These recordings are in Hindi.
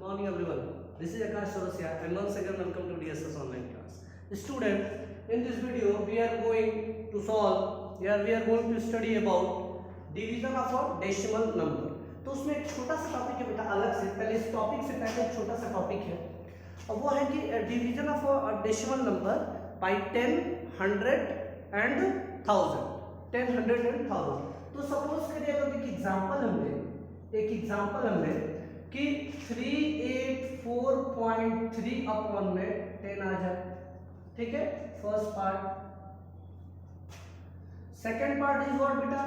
morning everyone. This is Akash Chaurasia and once again welcome to DSS online class. Student, in this video we are going to solve, we are going to study about division of a decimal number. तो उसमें एक छोटा सा टॉपिक है बेटा अलग से, पहले इस टॉपिक से पहले एक छोटा सा टॉपिक है और वो है कि division of a decimal number bye 10, 100 and 1000. 10, 100 and 1000. तो सपोज करिए अगर एक एग्जांपल हम ले कि 384.3 अपॉन में 10 आ जाए. ठीक है, first part. Second part is what बेटा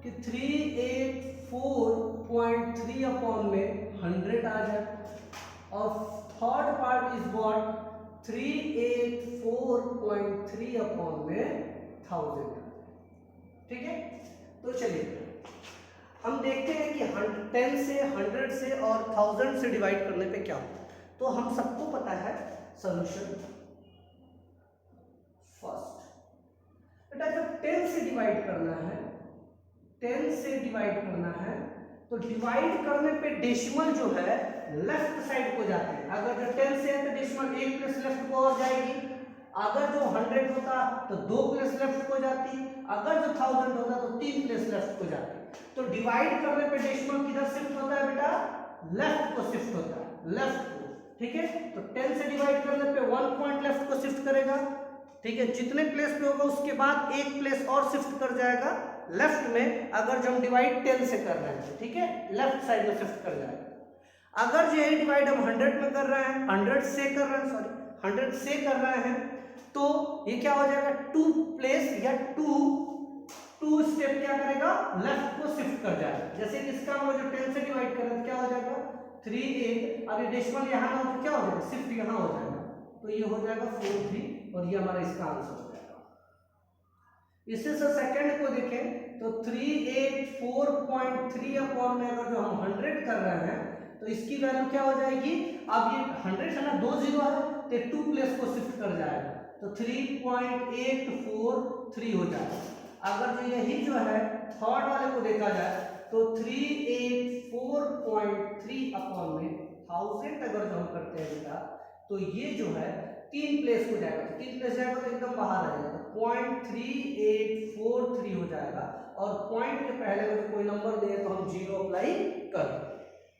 कि 384.3 अपॉन में 100 आ जाए और third part is what 384.3 upon में 1000. ठीक है, तो चलिए हम देखते हैं कि 10 से 100 से और 1000 से डिवाइड करने पे क्या होता है. तो हम सबको पता है सॉल्यूशन. फर्स्ट बेटा जब 10 से डिवाइड करना है, 10 से डिवाइड करना है तो डिवाइड करने पे डेसिमल जो है लेफ्ट साइड को जाते हैं. अगर जो 10 से है तो डेसिमल एक प्लेस लेफ्ट को और जाएगी. अगर जो 100 होता तो 2 प्लेस लेफ्ट को जाती. अगर जो 1000 होता तो 3 प्लेस लेफ्ट को जाती. तो डिवाइड करने पे डेसिमल किधर शिफ्ट होता है बेटा? लेफ्ट को शिफ्ट होता है, लेफ्ट को. ठीक है, तो 10 से डिवाइड करने पे 1 पॉइंट लेफ्ट को शिफ्ट करेगा. ठीक है, जितने प्लेस पे होगा उसके बाद एक प्लेस और शिफ्ट कर जाएगा लेफ्ट में. अगर जो हम डिवाइड 10 से कर रहे हैं, ठीक है, लेफ्ट साइड में शिफ्ट कर जाएगा. अगर जो यही डिवाइड हम 100 में कर रहे हैं, 100 से कर रहे हैं तो ये क्या हो जाएगा? 2 प्लेस या 2 स्टेप क्या करेगा? लेफ्ट को शिफ्ट कर जाएगा. जैसे इसका हम जो 10 से डिवाइड कर रहे हैं क्या हो जाएगा? 38. अब ये डेसिमल यहाँ ना हो तो क्या हो जाएगा? शिफ्ट यहाँ हो जाएगा. तो ये हो जाएगा 43 और ये हमारा इसका आंसर हो जाएगा. इससे सेकंड को देखें तो 384.3 अपॉन में अगर जो हम 100 कर रहे हैं तो इसकी वैल्यू क्या हो जाएगी? अब ये 100 है ना, 2 जीरो है तो 2 प्लेस को शिफ्ट कर जाएगा तो 3.843 हो जाएगा. अगर जो यही जो है थर्ड वाले को देखा जाए तो 384.3 अपॉन में 1000 अगर जो हम करते हैं बेटा तो ये जो है 3 प्लेस को जाएगा. तो 3 प्लेस जाएगा तो एकदम बाहर आ जाएगा. 0.3843 हो जाएगा और पॉइंट के पहले अगर कोई नंबर दे तो हम 0 अप्लाई कर.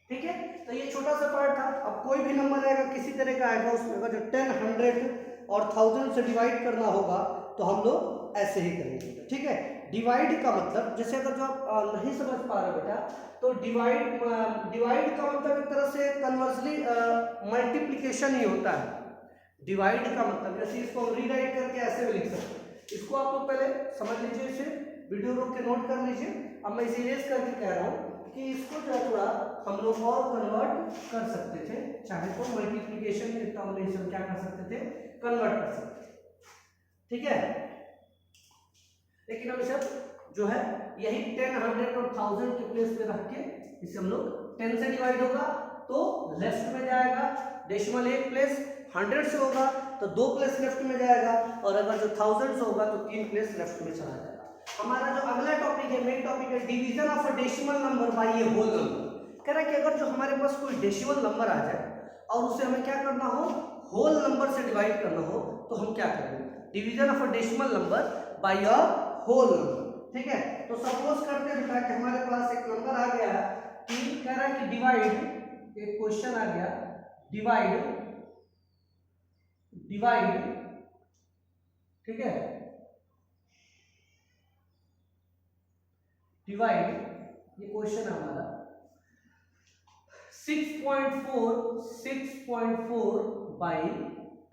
ठीक है, तो ये छोटा सा पार्ट था. अब कोई भी नंबर आएगा किसी तरह का आएगा उसमें अगर जो 10, 100 और 1000 से डिवाइड करना होगा तो हम लोग ऐसे ही करेंगे. ठीक है, डिवाइड का मतलब जैसे अगर जो आप नहीं समझ पा रहे बेटा तो डिवाइड का मतलब एक तरह से कन्वर्सली मल्टीप्लिकेशन ही होता है. डिवाइड का मतलब जैसे इसको हम रीराइट करके ऐसे भी लिख सकते हैं. इसको आप लोग पहले समझ लीजिए, इसे वीडियो रोक के नोट कर लीजिए. अब मैं इसे इरेज करके कह रहा हूँ कि इसको जो है थोड़ा हम लोग और कन्वर्ट कर सकते थे. चाहे तो मल्टीप्लिकेशन में कॉम्बिनेशन क्या कर सकते थे? कन्वर्ट कर सकते थे. ठीक है, लेकिन हम इसे जो है यही 10, 100 और 1000 के प्लेस पे रख के इसे हम लोग 10 से डिवाइड होगा तो लेफ्ट में जाएगा डेसिमल एक प्लेस. 100 से होगा तो 2 प्लेस लेफ्ट में जाएगा और अगर जो 1000 से होगा तो 3 प्लेस लेफ्ट में चला जाएगा. हमारा जो अगला टॉपिक है, मेन टॉपिक है division of a decimal number by a whole number. कह रहा है कि अगर जो हमारे पास कोई डेसिमल नंबर आ जाए और उसे हमें क्या करना हो? होल नंबर से डिवाइड करना हो तो हम क्या करेंगे? Division of a decimal number by a whole number. ठीक है, तो सपोज करते हैं बेटा कि हमारे पास एक नंबर आ गया है कि कह रहा है कि डिवाइड, एक क्वेश्चन आ गया डिवाइड. ठीक है, डिवाइड ये क्वेश्चन है हमारा 6.4 बाई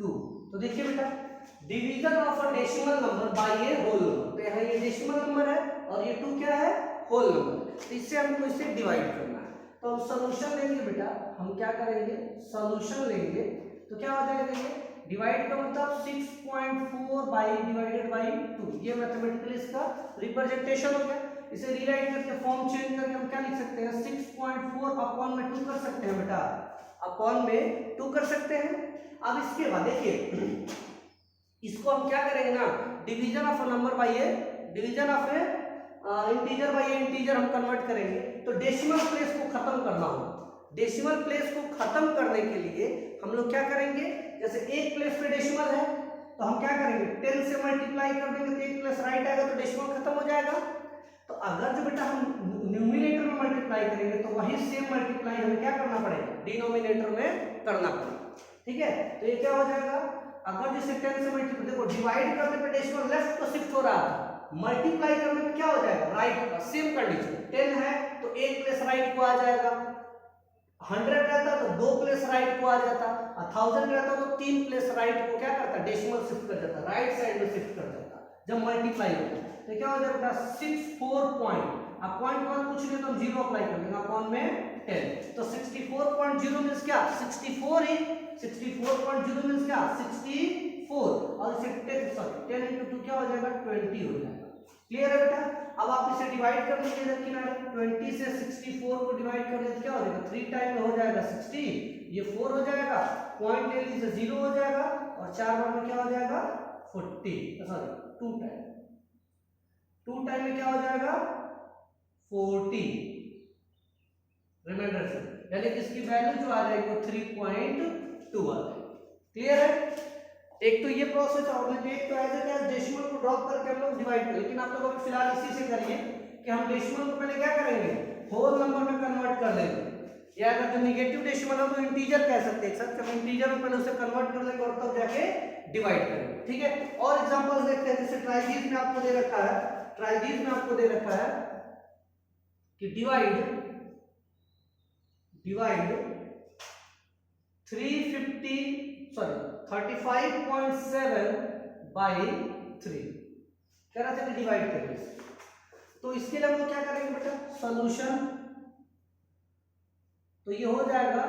2. तो देखिए बेटा division of a decimal number by a whole number. तो यहाँ ये डेसिमल नंबर है और ये 2 क्या है? Whole number. तो इससे हमको इसे डिवाइड करना है. तो हम सॉल्यूशन लेंगे बेटा. हम क्या करेंगे? सॉल्यूशन लेंगे. तो क्या हो जाएगा? देखिए डिवाइड का मतलब 6.4 बाई डिवाइडेड बाई 2. ये मैथमेटिकली इसका रिप्रेजेंटेशन हो गया. इसे रीराइट करके फॉर्म चेंज करके हम क्या लिख सकते हैं? 6.4 अपॉन में 2 कर सकते हैं बेटा. अपॉन में 2 कर सकते हैं. अब इसके बाद देखिए इसको हम क्या करेंगे ना, division of a number by A, division of a integer by integer हम कन्वर्ट करेंगे. तो डेसिमल प्लेस को खत्म करना हो डेसिमल प्लेस को खत्म करने के लिए हम लोग क्या करेंगे, जैसे एक प्लेस पे डेसिमल है तो हम क्या करेंगे 10 से मल्टीप्लाई कर देंगे तो एक प्लेस राइट आएगा तो डेसिमल खत्म हो जाएगा। तो अगर जो बेटा हम न्यूमरेटर में मल्टीप्लाई करेंगे तो वही सेम मल्टीप्लाई हमें क्या करना पड़ेगा, डिनोमिनेटर में करना पड़ेगा। ठीक है, तो ये क्या हो जाएगा, अगर जैसे 10 से मल्टीप्लाई, देखो डिवाइड करने पे डेसिमल लेफ्ट को शिफ्ट हो रहा था, मल्टीप्लाई करने पे क्या हो जाएगा राइट का, सेम कंडीशन। 10 है तो एक प्लेस राइट को आ जाएगा, 100 रहता तो 2 प्लेस राइट को आ जाता, 1000 रहता तो 3 प्लेस राइट को क्या करता, डेसिमल शिफ्ट कर जाता, राइट साइड में शिफ्ट कर जाता जब मल्टीप्लाई होता। तो क्या हो जाएगा 64 पॉइंट, अब पॉइंट के बाद कुछ नहीं तो हम 0 अप्लाई कर देंगे अपॉन में 10, तो 64.0 मींस क्या 64 ही, 64.0 मींस क्या 64, और इसे 10 into 2 क्या हो जाएगा 20 हो जाएगा। क्लियर है बेटा। अब आप इसे डिवाइड कर लीजिए इधर किनारे, 20 से 64 को डिवाइड कर दें तो क्या हो जाएगा 3 टाइम में हो जाएगा 60, ये 4 हो जाएगा, पॉइंट ले लीजिए 0 हो जाएगा, और 4 बार में क्या हो जाएगा 40, सॉरी 2 टाइम, 2 टाइम में क्या हो जाएगा 40 रिमाइंडर से, यानी कि इसकी वैल्यू जो आ जाएगी वो 3.2 आ जाएगी। क्लियर है। एक तो ये प्रोसेस और एक तो एज इट इज डेसिमल को ड्रॉप करके हम लोग डिवाइड करें, लेकिन आप लोग फिलहाल इसी से करिए कि हम डेसिमल को पहले क्या करेंगे होल नंबर में कन्वर्ट कर लेंगे, या अगर जो नेगेटिव डेसिमल हो तो इंटीजर कह सकते हैं, सर हम इंटीजर में पहले उसे कन्वर्ट कर लेंगे और तब जाके डिवाइड करेंगे। ठीक है, और एग्जांपल्स देखते हैं, जैसे ट्राइजीज में आपको दे रखा है, ट्राइजीज में आपको दे रखा है कि डिवाइड 35.7 by 3 कह रहा था कि डिवाइड करेंगे, तो इसके लिए हम लोग क्या करेंगे बेटा सॉल्यूशन, तो ये हो जाएगा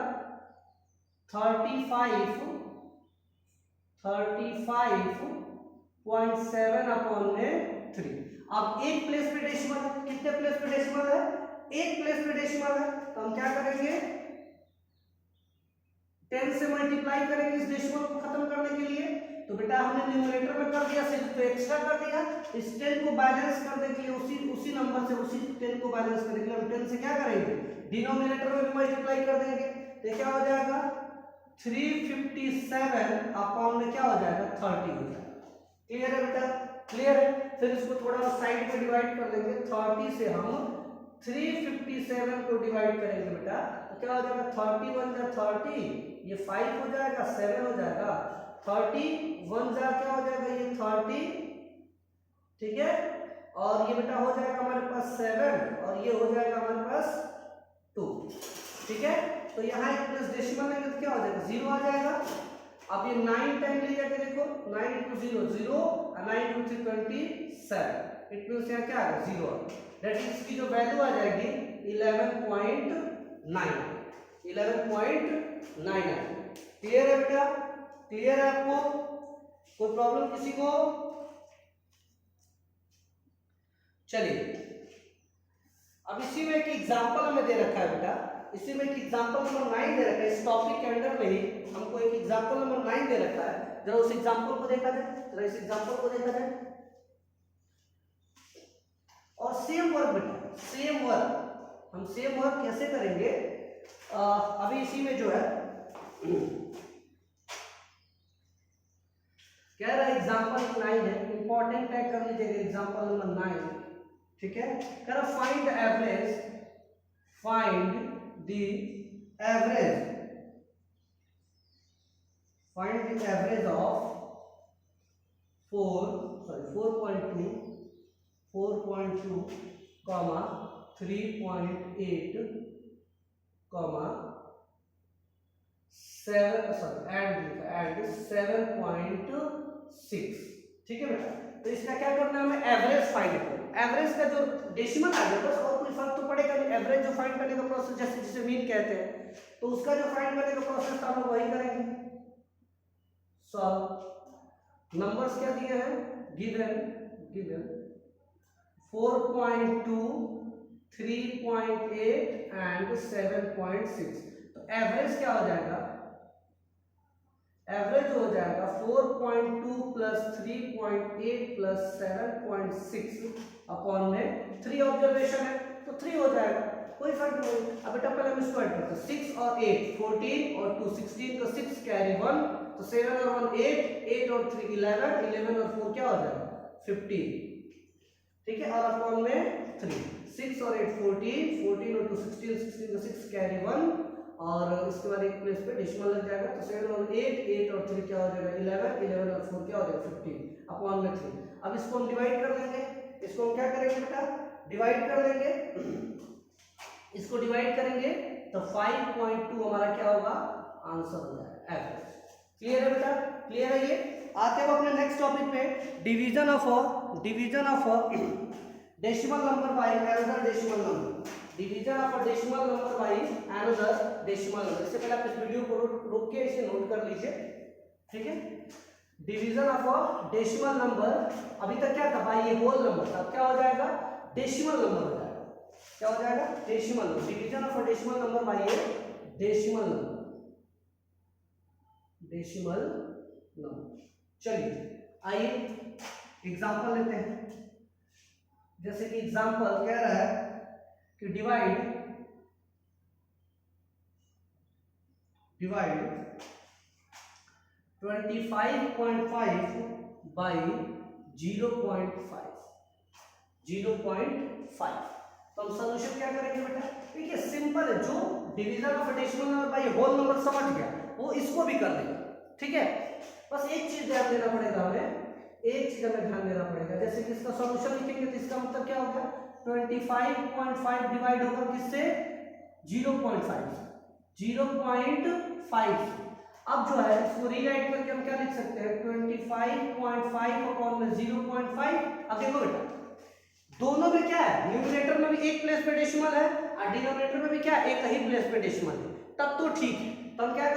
35.7 अपॉन में 3। अब एक प्लेस पे डेसिमल, कितने प्लेस पे डेसिमल है, एक प्लेस पे डेसिमल है, तो हम क्या करेंगे 10 से मल्टीप्लाई करेंगे इस डेसिमल को खत्म करने के लिए। तो बेटा हमने न्यूमरेटर में कर दिया, सिर्फ तो एक्स्ट्रा कर दिया, इस 10 को बैलेंस करने के लिए उसी नंबर से उसी 10 को बैलेंस करने के लिए हम 10 से क्या करेंगे डिनोमिनेटर में भी मल्टीप्लाई कर देंगे, तो क्या हो जाएगा 357 अपॉन में क्या हो जाएगा 30 हो जाएगा। क्लियर है बेटा, क्लियर है। फिर इसको थोड़ा साइड पे डिवाइड कर देंगे, 30 से हम 357 को डिवाइड करेंगे बेटा, तो क्या हो जाएगा 31 जा 30, ये 5 हो जाएगा, 7 हो जाएगा, 31 जा क्या हो जाएगा ये 30, ठीक है, और ये बेटा हो जाएगा हमारे पास 7, और ये हो जाएगा हमारे पास 2। ठीक है, तो यहाँ एक प्लस डेसिमल लेंगे तो क्या हो जाएगा 0 आ जाएगा। अब ये 9 टाइम ले जाके देखो, 9 into 0 0, और 9 into 3 27, इट मींस यहाँ क्या आएगा 0, दैट इज इसकी जो वैल्यू आ जाएगी 11.9 क्लियर है बेटा, क्लियर है आपको, कोई प्रॉब्लम किसी को। चलिए अब इसी में एक एग्जांपल हमें दे रखा है बेटा, इसी में एक एग्जांपल नंबर 9 दे रखा है, इस टॉपिक के अंदर में ही हमको एक एग्जांपल नंबर 9 दे रखा है, जरा उस एग्जांपल को देखा जाए, जरा इस एग्जांपल को देखा जाए। और सेम वर्क बेटा, सेम वर्क हम सेम वर्क कैसे करेंगे, अभी इसी में जो है कह रहा है एग्जांपल 9 है, इंपॉर्टेंट टैग कर लीजिएगा एग्जांपल नंबर 9। ठीक है, कह रहा find average, find the average, find the average of 4.2 comma 3.8 comma 7 and 7.6। ठीक है बेटा, तो इसका क्या करना है हमें एवरेज फाइंड करना, एवरेज का जो डेसिमल आ गया बस, और कोई फर्क तो पड़ेगा नहीं, एवरेज जो फाइंड करने का प्रोसेस जैसे जिसे मीन कहते हैं, तो उसका जो फाइंड करने का प्रोसेस हम लोग वही करेंगे। सॉल्व, नंबर्स क्या दिए हैं गिवन 4.2, 3.8 एंड 7.6, तो एवरेज क्या हो जाएगा, एवरेज हो जाएगा 4.2 प्लस 3.8 प्लस 7.6 अपॉन में 3 ऑब्जर्वेशन है तो 3 हो जाएगा। कोई फर्क नहीं। अब बेटा पहले हम इसको ऐड करते हैं, 6 और 8 14 और 2 16 का 6 कैरी 1, तो 7 और 1 8, 8 और 3 11, 11 और 4 क्या हो जाएगा 15, ठीक है, और अपॉन में 3, 6 और 8 14, 14 और 2 16, 16 का 6 कैरी 1, और इसके बाद एक प्लेस पे डेसिमल लग जाएगा, तो 7 और 8, 8 और 3 क्या हो जाएगा 11, 11 और 4 क्या हो जाएगा 15 अपॉन में 3। अब इसको हम डिवाइड कर देंगे, इसको हम क्या करेंगे बेटा डिवाइड कर देंगे, इसको डिवाइड करेंगे तो 5.2 हमारा क्या होगा आंसर हो जाएगा एवरेज। क्लियर है बेटा, क्लियर है ये। आते हैं अपने नेक्स्ट टॉपिक पे, division of decimal number by another decimal number, division of a decimal number by another decimal number. इससे पहले आप इस वीडियो को रोक के इसे नोट कर लीजिए, ठीक है। Division of a decimal number, अभी तक क्या था बाय ये होल नंबर, अब क्या हो जाएगा डेसिमल नंबर हो जाएगा, क्या हो जाएगा decimal number. Division of a decimal number bye decimal number, decimal number. चलिए आइए एग्जांपल लेते हैं, जैसे कि एग्जांपल कह रहा है कि डिवाइड 25.5 बाई 0.5, तो हम सोल्यूशन क्या करेंगे बेटा, देखिए सिंपल है, जो division of decimal number by whole number समझ गया वो इसको भी कर देगा, ठीक है। बस एक चीज ध्यान देना पड़ेगा हमें, एक चीज हमें ध्यान देना पड़ेगा, जैसे कि इसका सॉल्यूशन लिखेंगे तो इसका मतलब क्या होगा 25.5 डिवाइड होगा किससे 0.5 से। अब जो है इसको रीराइट करके हम क्या लिख सकते हैं 25.5 अपॉन में 0.5। अब देखो बेटा दोनों में क्या है, न्यूमरेटर में भी एक प्लेस पे डेसिमल है और डिनोमिनेटर में भी क्या है एक ही प्लेस पे डेसिमल है, तब तो ठीक है। तो हम क्या